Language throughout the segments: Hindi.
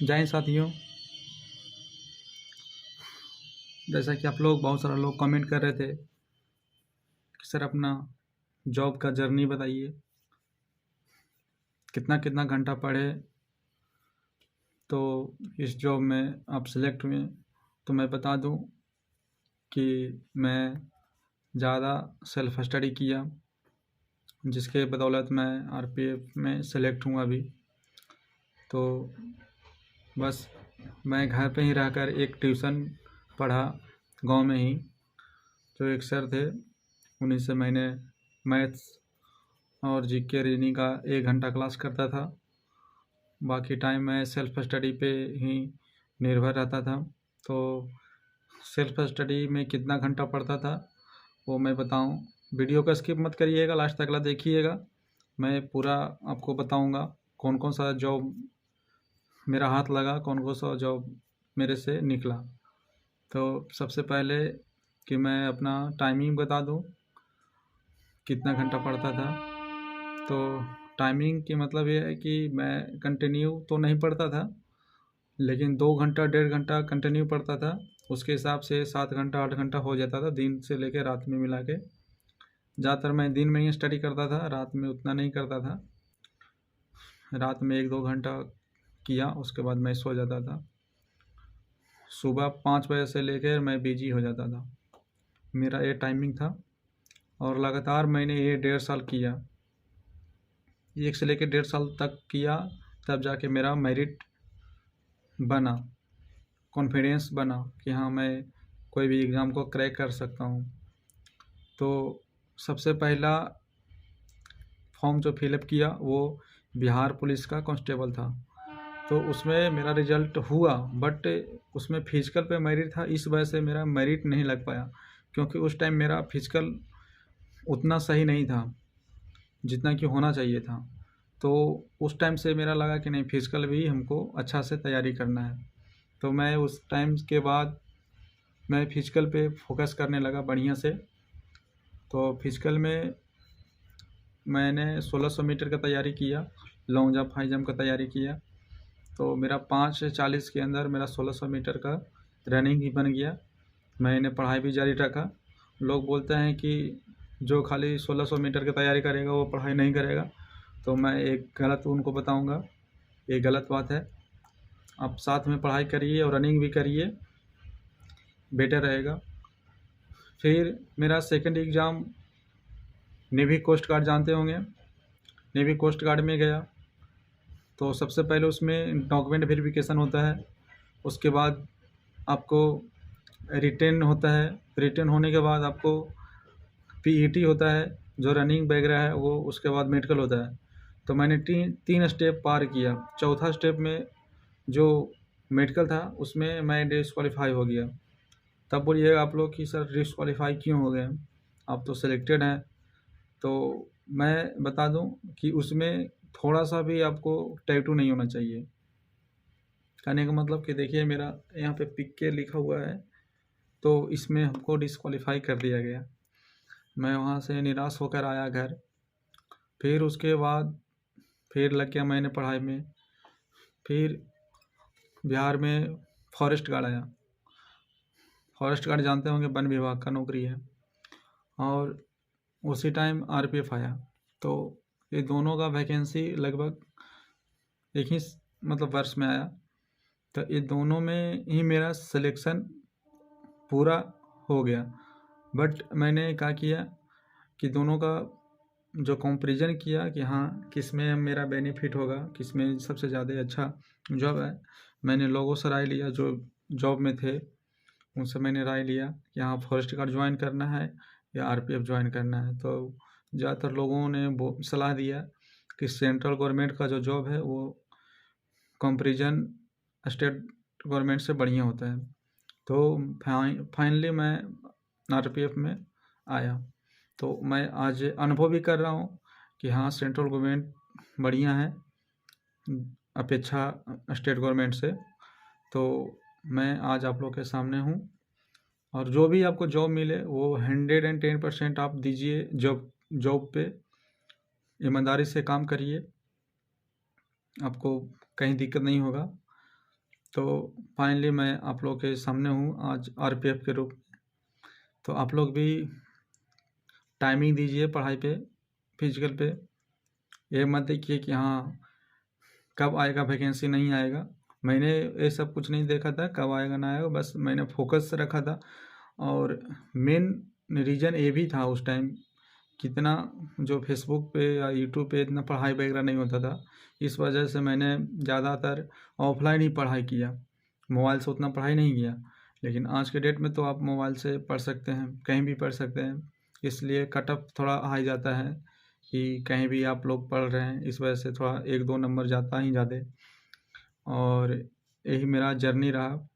जय हिंद साथियों। जैसा कि आप लोग बहुत सारे लोग कमेंट कर रहे थे कि सर अपना जॉब का जर्नी बताइए, कितना कितना घंटा पढ़े तो इस जॉब में आप सेलेक्ट हुए। तो मैं बता दूं कि मैं ज़्यादा सेल्फ स्टडी किया, जिसके बदौलत मैं आरपीएफ में सेलेक्ट हुआ अभी। तो बस मैं घर पे ही रहकर एक ट्यूशन पढ़ा गांव में ही। जो एक सर थे उन्हीं से मैंने मैथ्स और जीके रीजनिंग का 1 घंटा क्लास करता था। बाकी टाइम मैं सेल्फ स्टडी पे ही निर्भर रहता था। तो सेल्फ स्टडी में कितना घंटा पढ़ता था वो मैं बताऊं। वीडियो का स्किप मत करिएगा, लास्ट तक ला देखिएगा। मैं पूरा आपको बताऊंगा कौन कौन सा जॉब मेरा हाथ लगा, कौन कौन सा जॉब मेरे से निकला। तो सबसे पहले कि मैं अपना टाइमिंग बता दूं कितना घंटा पढ़ता था। तो टाइमिंग की मतलब ये है कि मैं कंटिन्यू तो नहीं पढ़ता था, लेकिन 2 घंटा 1.5 घंटा कंटिन्यू पढ़ता था। उसके हिसाब से 7 घंटा 8 घंटा हो जाता था, दिन से लेकर रात में मिला के। ज़्यादातर मैं दिन में ही स्टडी करता था, रात में उतना नहीं करता था। रात में 1-2 घंटा किया, उसके बाद मैं सो जाता था। सुबह 5 बजे से लेकर मैं बिजी हो जाता था। मेरा ये टाइमिंग था और लगातार मैंने ये 1.5 साल किया। 1 से लेकर 1.5 साल तक किया, तब जाके मेरा मेरिट बना, कॉन्फिडेंस बना कि हाँ मैं कोई भी एग्ज़ाम को क्रैक कर सकता हूँ। तो सबसे पहला फॉर्म जो फिलअप किया वो बिहार पुलिस का कांस्टेबल था। तो उसमें मेरा रिजल्ट हुआ, बट उसमें फिजिकल पे मेरिट था, इस वजह से मेरा मेरिट नहीं लग पाया, क्योंकि उस टाइम मेरा फिजिकल उतना सही नहीं था जितना कि होना चाहिए था। तो उस टाइम से मेरा लगा कि नहीं, फिजिकल भी हमको अच्छा से तैयारी करना है। तो मैं उस टाइम के बाद मैं फिजिकल पे फोकस करने लगा बढ़िया से। तो फिजिकल में मैंने 1600 मीटर का तैयारी किया, लॉन्ग जंप हाई जंप का तैयारी किया। तो मेरा 5 से 40 के अंदर मेरा 1600 मीटर का रनिंग ही बन गया। मैंने पढ़ाई भी जारी रखा। लोग बोलते हैं कि जो खाली 1600 मीटर की तैयारी करेगा वो पढ़ाई नहीं करेगा, तो मैं एक गलत उनको बताऊंगा, ये गलत बात है। आप साथ में पढ़ाई करिए और रनिंग भी करिए, बेटर रहेगा। फिर मेरा second exam navy coast guard जानते होंगे, नेवी कोस्ट गार्ड में गया। तो सबसे पहले उसमें डॉक्यूमेंट वेरिफिकेशन होता है, उसके बाद आपको रिटेन होता है, रिटेन होने के बाद आपको पीईटी होता है जो रनिंग वगैरह है वो, उसके बाद मेडिकल होता है। तो मैंने तीन स्टेप पार किया। चौथा स्टेप में जो मेडिकल था उसमें मैं डिस्क्वालीफाई हो गया। तब बोलिएगा आप लोग कि सर डिस्क्वालीफाई क्यों हो गए, आप तो सिलेक्टेड हैं। तो मैं बता दूं कि उसमें थोड़ा सा भी आपको टैटू नहीं होना चाहिए। कहने का मतलब कि देखिए मेरा यहाँ पे पिक के लिखा हुआ है, तो इसमें हमको डिस्क्वालीफाई कर दिया गया। मैं वहाँ से निराश होकर आया घर। फिर उसके बाद फिर लग गया मैंने पढ़ाई में। फिर बिहार में फॉरेस्ट गार्ड आया। फॉरेस्ट गार्ड जानते होंगे, वन विभाग का नौकरी है। और उसी टाइम आरपीएफ आया। तो ये दोनों का वैकेंसी लगभग एक ही मतलब वर्ष में आया। तो ये दोनों में ही मेरा सिलेक्शन पूरा हो गया। बट मैंने क्या किया कि दोनों का जो कंपैरिजन किया कि हाँ किस में मेरा बेनिफिट होगा, किस में सबसे ज़्यादा अच्छा जॉब है। मैंने लोगों से राय लिया जो जॉब में थे, उनसे मैंने राय लिया कि हाँ फॉरेस्ट गार्ड ज्वाइन करना है या आरपीएफ ज्वाइन करना है। तो ज़्यादातर लोगों ने वो सलाह दिया कि सेंट्रल गवर्नमेंट का जो जॉब है वो कंपैरिजन स्टेट गवर्नमेंट से बढ़िया होता है। तो फाइनली मैं आरपीएफ में आया। तो मैं आज अनुभव भी कर रहा हूँ कि हाँ सेंट्रल गवर्नमेंट बढ़िया है अपेक्षा स्टेट गवर्नमेंट से। तो मैं आज आप लोग के सामने हूँ, और जो भी आपको जॉब मिले वो 110% आप दीजिए। जॉब पे ईमानदारी से काम करिए, आपको कहीं दिक्कत नहीं होगा। तो फाइनली मैं आप लोग के सामने हूँ आज आरपीएफ के रूप में। तो आप लोग भी टाइमिंग दीजिए पढ़ाई पे, फिजिकल पे। ये मत देखिए कि हाँ कब आएगा वैकेंसी, नहीं आएगा। मैंने ये सब कुछ नहीं देखा था कब आएगा ना आएगा, बस मैंने फोकस रखा था। और मेन रीज़न ये भी था उस टाइम, कितना जो फेसबुक पे या यूट्यूब पे इतना पढ़ाई वगैरह नहीं होता था। इस वजह से मैंने ज़्यादातर ऑफलाइन ही पढ़ाई किया, मोबाइल से उतना पढ़ाई नहीं किया। लेकिन आज के डेट में तो आप मोबाइल से पढ़ सकते हैं, कहीं भी पढ़ सकते हैं। इसलिए कट ऑफ थोड़ा हाई जाता है कि कहीं भी आप लोग पढ़ रहे हैं, इस वजह से थोड़ा 1-2 नंबर जाता ही ज़्यादा। और यही मेरा जर्नी रहा।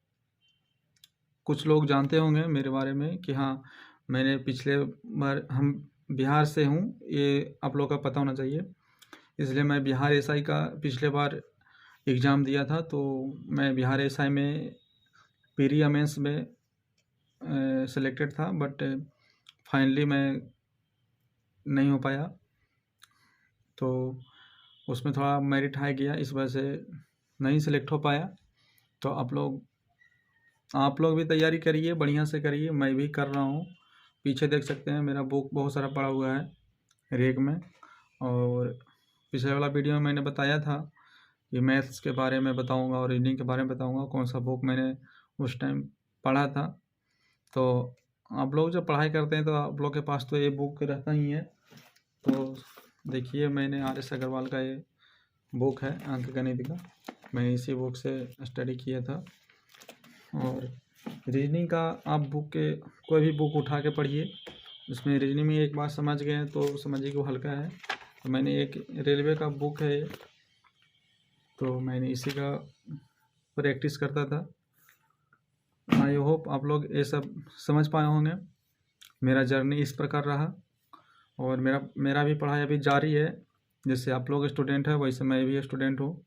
कुछ लोग जानते होंगे मेरे बारे में कि हाँ मैंने पिछले बार, हम बिहार से हूँ, ये आप लोग का पता होना चाहिए। इसलिए मैं बिहार एसआई का पिछले बार एग्ज़ाम दिया था। तो मैं बिहार एसआई में प्री मेंस में सेलेक्टेड था, बट फाइनली मैं नहीं हो पाया। तो उसमें थोड़ा मेरिट हाई गया, इस वजह से नहीं सेलेक्ट हो पाया। तो आप लोग भी तैयारी करिए, बढ़िया से करिए, मैं भी कर रहा हूँ। पीछे देख सकते हैं मेरा बुक बहुत सारा पड़ा हुआ है रेक में। और पिछले वाला वीडियो में मैंने बताया था कि मैथ्स के बारे में बताऊंगा और रीजनिंग के बारे में बताऊंगा, कौन सा बुक मैंने उस टाइम पढ़ा था। तो आप लोग जब पढ़ाई करते हैं तो आप लोग के पास तो ये बुक रहता ही है। तो देखिए मैंने RS अग्रवाल का ये बुक है अंक गणित का, मैं इसी बुक से स्टडी किया था। और रीजनिंग का आप बुक के कोई भी बुक उठा के पढ़िए, उसमें रीजनिंग में एक बात समझ गए तो समझिए कि वो हल्का है। तो मैंने एक रेलवे का बुक है, तो मैंने इसी का प्रैक्टिस करता था। आई होप आप लोग ये सब समझ पाए होंगे। मेरा जर्नी इस प्रकार रहा और मेरा भी पढ़ाई अभी जारी है। जैसे आप लोग स्टूडेंट हैं वैसे मैं भी स्टूडेंट हूँ।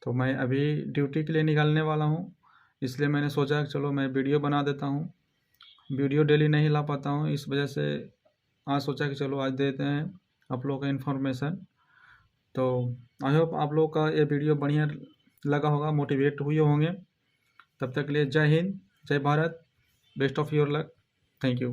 तो मैं अभी ड्यूटी के लिए निकलने वाला हूँ, इसलिए मैंने सोचा कि चलो मैं वीडियो बना देता हूँ। वीडियो डेली नहीं ला पाता हूँ, इस वजह से आज सोचा कि चलो आज देते हैं आप लोग का इन्फॉर्मेशन। तो आई होप आप लोग का ये वीडियो बढ़िया लगा होगा, मोटिवेट हुए होंगे। तब तक के लिए जय हिंद, जय Bharat, best of your luck, thank you.